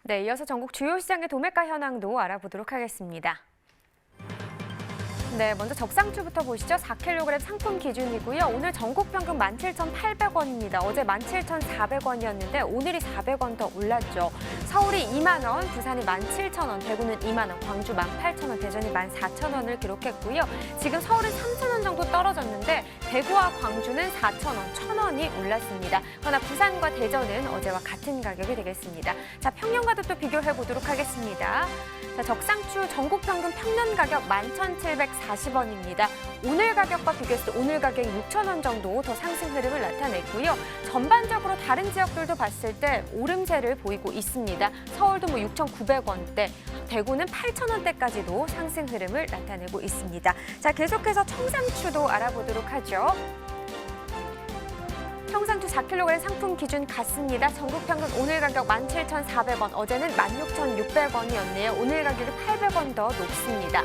네, 이어서 전국 주요 시장의 도매가 현황도 알아보도록 하겠습니다. 네, 먼저 적상추부터 보시죠. 4kg 상품 기준이고요. 오늘 전국 평균 17,800원입니다. 어제 17,400원이었는데 오늘이 400원 더 올랐죠. 서울이 2만 원, 부산이 17,000원, 대구는 2만 원, 광주 18,000원, 대전이 14,000원을 기록했고요. 지금 서울은 3,000원 정도 떨어졌는데 대구와 광주는 4,000원, 1,000원이 올랐습니다. 그러나 부산과 대전은 어제와 같은 가격이 되겠습니다. 자, 평년과도 또 비교해 보도록 하겠습니다. 자, 적상추 전국 평균 평년 가격 11,740원입니다. 오늘 가격과 비교했을 때 오늘 가격이 6,000원 정도 더 상승 흐름을 나타냈고요. 전반적으로 다른 지역들도 봤을 때 오름세를 보이고 있습니다. 서울도 6,900원대, 대구는 8,000원대까지도 상승 흐름을 나타내고 있습니다. 자, 계속해서 청상추도 알아보도록 하죠. 청상추 4kg 상품 기준 같습니다. 전국 평균 오늘 가격 17,400원, 어제는 16,600원이었네요. 오늘 가격이 800원 더 높습니다.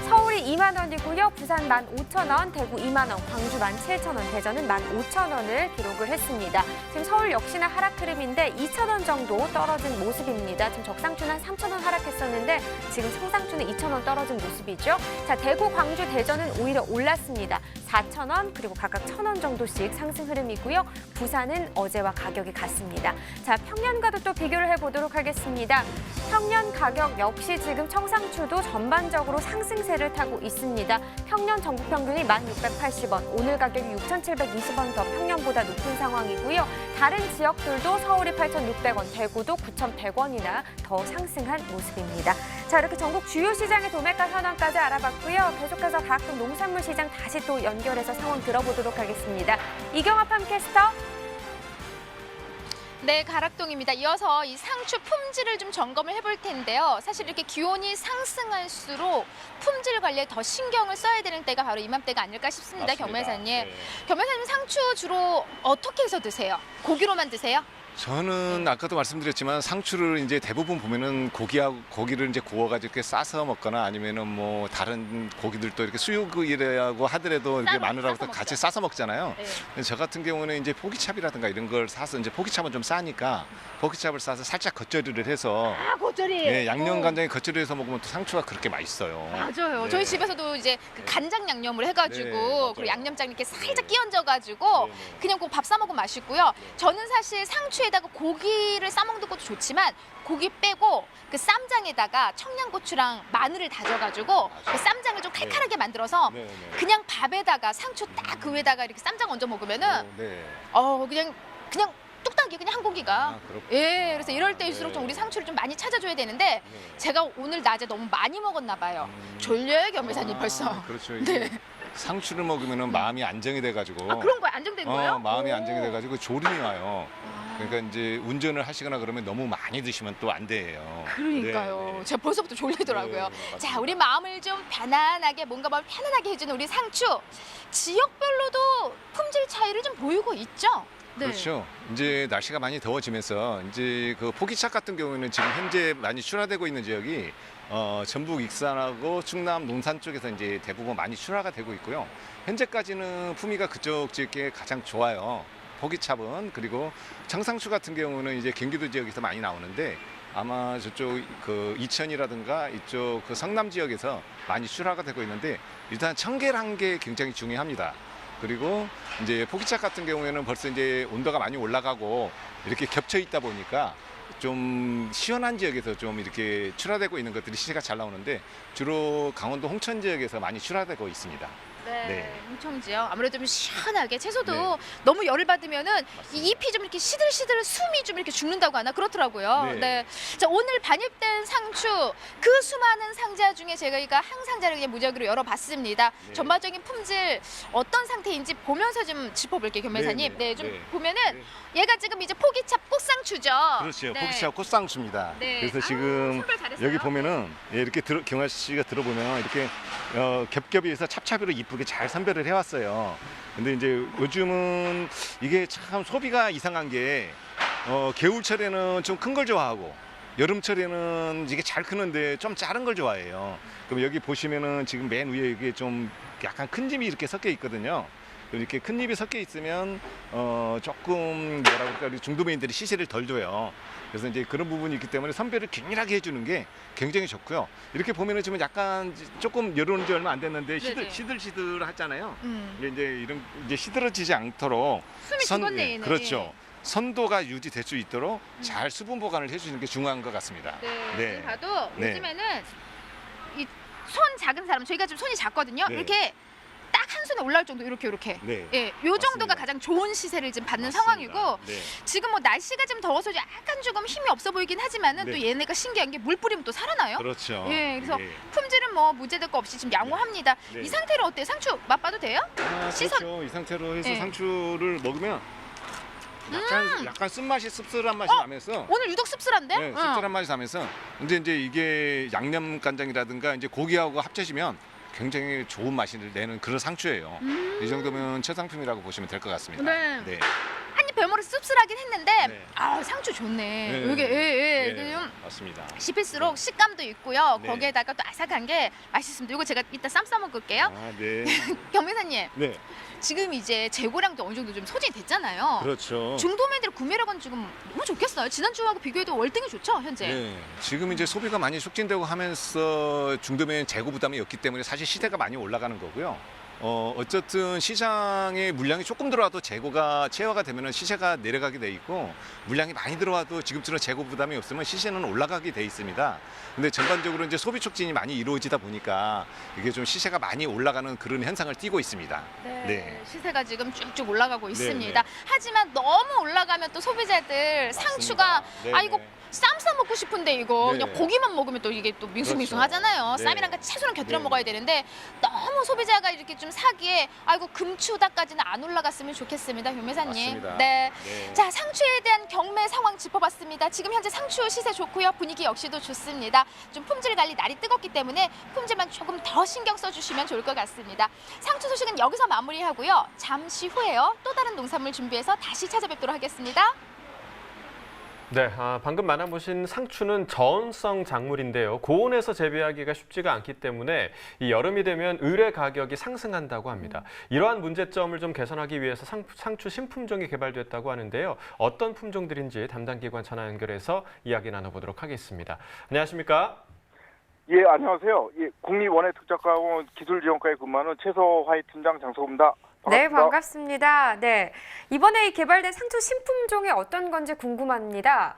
서울이 2만 원이고요. 부산 15,000원, 대구 2만 원, 광주 17,000원, 대전은 15,000원을 기록을 했습니다. 지금 서울 역시나 하락 흐름인데 2,000원 정도 떨어진 모습입니다. 지금 적상추는 한 3,000원 하락했었는데 지금 청상추는 2,000원 떨어진 모습이죠. 자, 대구, 광주, 대전은 오히려 올랐습니다. 4,000원 그리고 각각 1,000원 정도씩 상승 흐름이고요. 부산은 어제와 가격이 같습니다. 자, 평년과도 또 비교를 해보도록 하겠습니다. 평년 가격 역시 지금 청상추도 전반적으로 상승세를 타고 있습니다. 평년 전국 평균이 1,680원, 오늘 가격이 6,720원 더 평년보다 높은 상황이고요. 다른 지역들도 서울이 8,600원, 대구도 9,100원이나 더 상승한 모습입니다. 자, 이렇게 전국 주요 시장의 도매가 현황까지 알아봤고요. 계속해서 각종 농산물 시장 다시 또 연결해서 상황 들어보도록 하겠습니다. 이경아 팜캐스터. 네, 가락동입니다. 이어서 이 상추 품질을 좀 점검을 해볼 텐데요. 사실 이렇게 기온이 상승할수록 품질 관리에 더 신경을 써야 되는 때가 바로 이맘때가 아닐까 싶습니다. 겸회사님. 네. 겸회사님 상추 주로 어떻게 해서 드세요? 고기로만 드세요? 저는 아까도 말씀드렸지만 상추를 이제 대부분 보면은 고기를 이제 구워가지고 이렇게 싸서 먹거나 아니면은 뭐 다른 고기들도 이렇게 수육이라고 하더라도 이렇게 마늘하고 같이 싸서 먹잖아요. 네. 근데 저 같은 경우는 이제 포기찹이라든가 이런 걸 사서 이제 포기찹은 좀 싸니까 포기찹을 싸서 살짝 겉절이를 해서 아, 겉절이. 예, 양념 간장에 겉절이 해서 먹으면 또 상추가 그렇게 맛있어요. 맞아요. 네. 저희 집에서도 이제 그 간장 양념을 해가지고 네, 맞아요. 그리고 양념장 이렇게 살짝 네. 끼얹어가지고 네, 네. 그냥 밥 싸 먹으면 맛있고요. 저는 사실 상추에다가 고기를 싸 먹는 것도 좋지만 고기 빼고 그 쌈장에다가 청양고추랑 마늘을 다져가지고 그 쌈장을 좀 칼칼하게 만들어서 네, 네. 그냥 밥에다가 상추 딱 그 위에다가 이렇게 쌈장 얹어 먹으면은 네. 그냥 뚝딱이 그냥 한 공기가. 아, 그렇구나. 예, 그래서 이럴 때일수록 네. 좀 우리 상추를 좀 많이 찾아줘야 되는데 네. 제가 오늘 낮에 너무 많이 먹었나 봐요. 졸려요, 겸회사님 벌써. 그렇죠. 이게 네. 상추를 먹으면은 마음이 안정이 돼가지고. 아, 그런 거예요? 안정된 거예요? 마음이 오. 안정이 돼가지고 졸음이 와요. 아. 그러니까 이제 운전을 하시거나 그러면 너무 많이 드시면 또 안 돼요. 그러니까요. 네, 네. 제가 벌써부터 졸리더라고요. 네, 자, 맞습니다. 우리 마음을 좀 편안하게 뭔가 마음을 편안하게 해주는 우리 상추. 지역별로도 품질 차이를 좀 보이고 있죠? 네. 그렇죠. 이제 날씨가 많이 더워지면서 이제 그 포기차 같은 경우에는 지금 현재 많이 출하되고 있는 지역이 전북 익산하고 충남 논산 쪽에서 이제 대부분 많이 출하가 되고 있고요. 현재까지는 품위가 그쪽 지역에 가장 좋아요. 포기찹은. 그리고 청상추 같은 경우는 이제 경기도 지역에서 많이 나오는데 아마 저쪽 그 이천이라든가 이쪽 그 성남 지역에서 많이 출하가 되고 있는데 일단 청계란 게 굉장히 중요합니다. 그리고 이제 포기찹 같은 경우에는 벌써 이제 온도가 많이 올라가고 이렇게 겹쳐 있다 보니까 좀 시원한 지역에서 좀 이렇게 출하되고 있는 것들이 시세가 잘 나오는데 주로 강원도 홍천 지역에서 많이 출하되고 있습니다. 네, 네. 홍천지요. 아무래도 좀 시원하게 채소도 네. 너무 열을 받으면은 맞습니다. 이 잎이 좀 이렇게 시들시들 숨이 좀 이렇게 죽는다고 하나 그렇더라고요. 네. 네. 자, 오늘 반입된 상추 그 수많은 상자 중에 저희가 한 상자를 그냥 무작위로 열어봤습니다. 네. 전반적인 품질 어떤 상태인지 보면서 좀 짚어볼게요, 겸회사님. 네, 네. 네, 좀 네. 보면은 얘가 지금 이제 포기찹 꽃상추죠. 그렇죠. 네. 포기차 꽃상추입니다. 네. 그래서 아우, 지금 선별 잘했어요. 여기 보면은 예, 이렇게 경아 씨가 들어보면 이렇게 겹겹이 해서 찹찹이로 이쁘게 잘 선별을 해왔어요. 근데 이제 요즘은 이게 참 소비가 이상한 게 겨울철에는 좀 큰 걸 좋아하고 여름철에는 이게 잘 크는데 좀 작은 걸 좋아해요. 그럼 여기 보시면은 지금 맨 위에 이게 좀 약간 큰 짐이 이렇게 섞여 있거든요. 이렇게 큰 잎이 섞여 있으면 조금 뭐라 그럴까 우리 중도메인들이 시세를 덜 줘요. 그래서 이제 그런 부분이 있기 때문에 선별을 균일하게 해주는 게 굉장히 좋고요. 이렇게 보면은 지금 약간 조금 열어온 지 얼마 안 됐는데 네네. 시들시들하잖아요. 음. 이제 이런 이제 시들어지지 않도록 숨이 죽었네, 얘는. 그렇죠. 선도가 유지될 수 있도록 잘 수분 보관을 해주는 게 중요한 것 같습니다. 네. 네. 지금 봐도 네. 요즘에는 이 손 작은 사람, 저희가 지금 손이 작거든요. 네. 이렇게 딱 한 손에 올라올 정도 이렇게. 네. 예, 요 정도가 맞습니다. 가장 좋은 시세를 지금 받는 맞습니다. 상황이고 네. 지금 뭐 날씨가 좀 더워서 약간 조금 힘이 없어 보이긴 하지만은 네. 또 얘네가 신기한 게 물 뿌리면 또 살아나요. 그렇죠. 예, 그래서 네. 품질은 뭐 문제될 거 없이 지금 양호합니다. 네. 이 상태로 어때요? 상추 맛봐도 돼요? 시선. 그렇죠. 이 상태로 해서 네. 상추를 먹으면 약간 쓴맛이 씁쓸한 맛이 나면서 오늘 유독 씁쓸한데? 네, 씁쓸한 맛이 나면서 이제 이게 양념 간장이라든가 이제 고기하고 합쳐지면 굉장히 좋은 맛이 내는 그런 상추예요. 이 정도면 최상품이라고 보시면 될 것 같습니다. 네. 네. 한입 별모로 씁쓸하긴 했는데 네. 아 상추 좋네. 네. 이게 네, 이게 좀 맞습니다. 씹을수록 식감도 있고요. 네. 거기에다가 또 아삭한 게 맛있습니다. 이거 제가 이따 쌈 싸 먹을게요. 아, 네. 경매사님 네. 지금 이제 재고량도 어느 정도 좀 소진이 됐잖아요. 그렇죠. 중도매들 구매력은 지금 너무 좋겠어요. 지난주하고 비교해도 월등히 좋죠, 현재. 네. 지금 이제 소비가 많이 촉진되고 하면서 중도면 재고 부담이 없기 때문에 사실 시세가 많이 올라가는 거고요. 어쨌든 시장에 물량이 조금 들어와도 재고가 체화가 되면은 시세가 내려가게 돼 있고 물량이 많이 들어와도 지금처럼 재고 부담이 없으면 시세는 올라가게 돼 있습니다. 근데 전반적으로 이제 소비 촉진이 많이 이루어지다 보니까 이게 좀 시세가 많이 올라가는 그런 현상을 띠고 있습니다. 네. 시세가 지금 쭉쭉 올라가고 네, 있습니다. 네. 하지만 너무 올라가면 또 소비자들 상추가 네, 아 이거 네. 쌈 싸 먹고 싶은데 이거 네. 그냥 고기만 먹으면 또 이게 또 밍숭밍숭하잖아요. 그렇죠. 네. 쌈이랑 같이 채소랑 곁들여 네. 먹어야 되는데 너무 소비자가 이렇게 좀 사기에 아이고 금추다까지는 안 올라갔으면 좋겠습니다, 교매사님. 맞습니다. 네. 네. 자, 상추에 대한 경매 상황 짚어봤습니다. 지금 현재 상추 시세 좋고요. 분위기 역시도 좋습니다. 좀 품질 관리 날이 뜨겁기 때문에 품질만 조금 더 신경 써주시면 좋을 것 같습니다. 상추 소식은 여기서 마무리하고요. 잠시 후에요. 또 다른 농산물 준비해서 다시 찾아뵙도록 하겠습니다. 네, 방금 만나보신 상추는 저온성 작물인데요. 고온에서 재배하기가 쉽지가 않기 때문에 이 여름이 되면 의뢰 가격이 상승한다고 합니다. 이러한 문제점을 좀 개선하기 위해서 상추 신품종이 개발됐다고 하는데요. 어떤 품종들인지 담당 기관 전화 연결해서 이야기 나눠보도록 하겠습니다. 안녕하십니까? 예, 안녕하세요. 예, 국립원예특작가원 기술지원과에 근무하는 최서화이 팀장 장석호입니다. 네, 반갑습니다. 네, 이번에 개발된 상추 신품종이 어떤 건지 궁금합니다.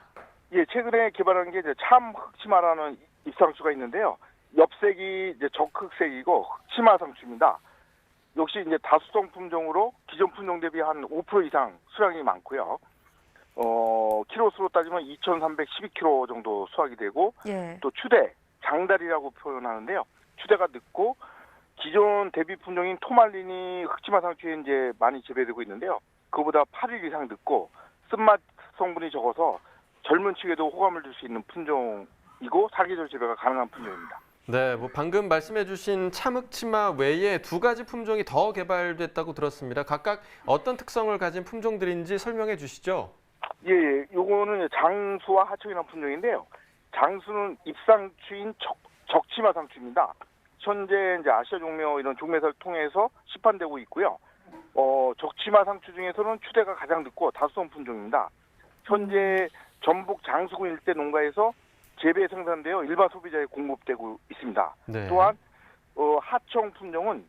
예, 최근에 개발한 게 이제 참 흑치마라는 잎상추가 있는데요. 엽색이 이제 적흑색이고 흑치마 상추입니다. 역시 이제 다수성 품종으로 기존 품종 대비 한 5% 이상 수량이 많고요. 키로수로 따지면 2,312kg 정도 수확이 되고 예. 또 추대, 장달이라고 표현하는데요. 추대가 늦고 기존 대비 품종인 토말린이 흑치마 상추에 이제 많이 재배되고 있는데요. 그보다 8일 이상 늦고 쓴맛 성분이 적어서 젊은 층에도 호감을 줄 수 있는 품종이고 사계절 재배가 가능한 품종입니다. 네, 방금 말씀해주신 참흑치마 외에 두 가지 품종이 더 개발됐다고 들었습니다. 각각 어떤 특성을 가진 품종들인지 설명해 주시죠. 예, 요거는 장수와 하청이라는 품종인데요. 장수는 잎상추인 적치마 상추입니다. 현재 이제 아시아 종묘 이런 종매사를 통해서 시판되고 있고요. 적치마 상추 중에서는 추대가 가장 늦고 다수성 품종입니다. 현재 전북 장수군 일대 농가에서 재배 생산되어 일반 소비자에 공급되고 있습니다. 네. 또한 하청 품종은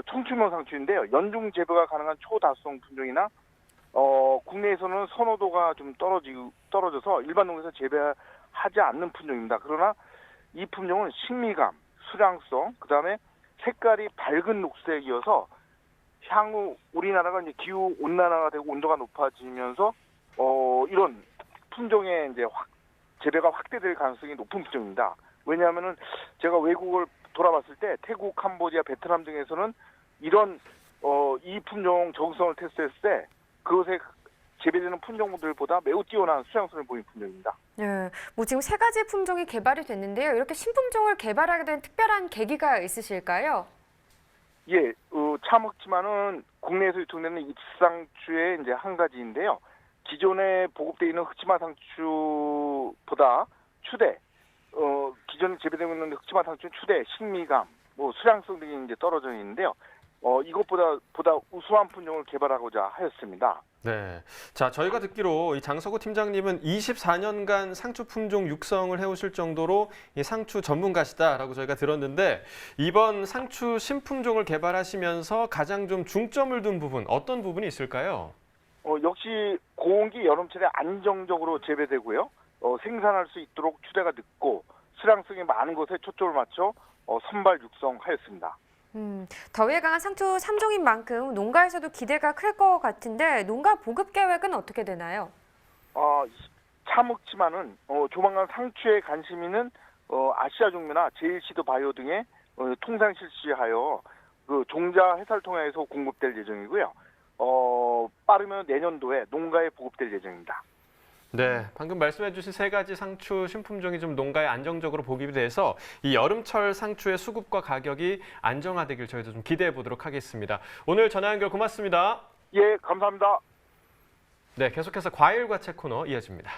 청춘명 상추인데요. 연중 재배가 가능한 초다수성 품종이나 국내에서는 선호도가 좀 떨어져서 일반 농가에서 재배하지 않는 품종입니다. 그러나 이 품종은 식미감, 수량성, 그다음에 색깔이 밝은 녹색이어서 향후 우리나라가 이제 기후 온난화가 되고 온도가 높아지면서 이런 품종의 이제 재배가 확대될 가능성이 높은 품종입니다. 왜냐하면은 제가 외국을 돌아봤을 때 태국, 캄보디아, 베트남 등에서는 이런 이 품종 적응성을 테스트했을 때 그것에 재배되는 품종들보다 매우 뛰어난 수량성을 보이는 품종입니다. 네, 뭐 지금 세 가지 품종이 개발이 됐는데요. 이렇게 신품종을 개발하게 된 특별한 계기가 있으실까요? 예, 참흑치마는 국내에서 유통되는 잎상추의 이제 한 가지인데요. 기존에 보급되어 있는 흑치마 상추보다 추대, 기존에 재배되고 있는 흑치마 상추는 추대, 식미감, 뭐 수량성 등이 이제 떨어져 있는데요. 이것보다 우수한 품종을 개발하고자 하였습니다. 네. 자, 저희가 듣기로 이 장서구 팀장님은 24년간 상추 품종 육성을 해오실 정도로 이 상추 전문가시다라고 저희가 들었는데 이번 상추 신품종을 개발하시면서 가장 좀 중점을 둔 부분 어떤 부분이 있을까요? 역시 고온기 여름철에 안정적으로 재배되고요. 생산할 수 있도록 추대가 늦고 수량성이 많은 것에 초점을 맞춰 선발 육성하였습니다. 더위에 강한 상추 3종인 만큼 농가에서도 기대가 클 것 같은데 농가 보급 계획은 어떻게 되나요? 참흑지만은 조만간 상추에 관심 있는 아시아 종묘나 제일시드 바이오 등의 통상 실시하여 그 종자 해설 통해서 공급될 예정이고요. 빠르면 내년도에 농가에 보급될 예정입니다. 네, 방금 말씀해주신 세 가지 상추 신품종이 좀 농가에 안정적으로 보급이 돼서 이 여름철 상추의 수급과 가격이 안정화되길 저희도 좀 기대해 보도록 하겠습니다. 오늘 전화 연결 고맙습니다. 예, 감사합니다. 네, 계속해서 과일과채 코너 이어집니다.